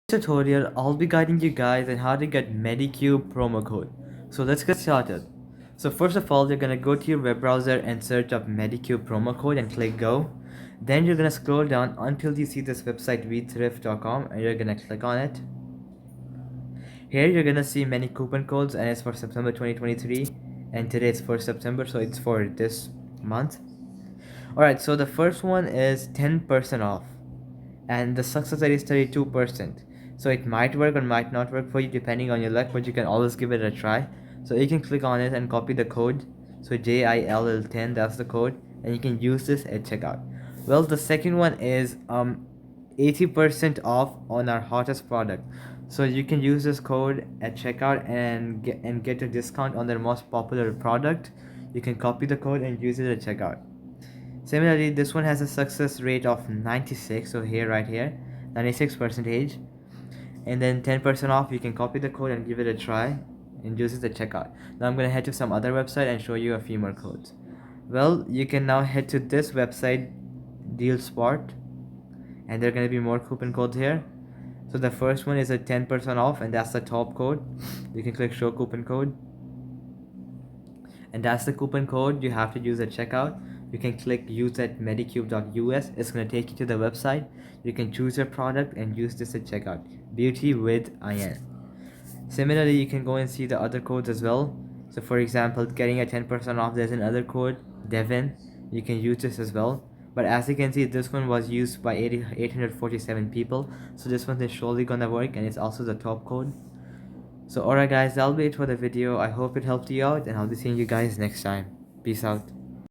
Tutorial, I'll be guiding you guys on how to get Medicube promo code. So let's get started. So first of all, you're gonna go to your web browser and search up Medicube promo code and click go. Then you're gonna scroll down until you see this website vthrift.com and you're gonna click on it. Here you're gonna see many coupon codes and it's for September 2023 and today it's for September, so it's for this month. Alright, so the first one is 10% off and the success rate is 32%. So it might work or might not work for you depending on your luck, but you can always give it a try. So you can click on it and copy the code. So JILL10, that's the code, and you can use this at checkout. Well, the second one is 80% off on our hottest product. So you can use this code at checkout and get a discount on their most popular product. You can copy the code and use it at checkout. Similarly, this one has a success rate of 96, so here, right here, 96%. And then 10% off, you can copy the code and give it a try and use it at checkout. Now I'm gonna head to some other website and show you a few more codes. Well, you can now head to this website, DealSpot, and there are gonna be more coupon codes here. So the first one is a 10% off, and that's the top code. You can click show coupon code, and that's the coupon code you have to use at checkout. You can click use at medicube.us. It's going to take you to the website. You can choose your product and use this at checkout. Beauty with IN. Similarly, you can go and see the other codes as well. So for example, getting a 10% off, there's another code, Devin. You can use this as well. But as you can see, this one was used by 847 people. So this one is surely gonna work, and it's also the top code. So alright guys, that'll be it for the video. I hope it helped you out, and I'll be seeing you guys next time. Peace out.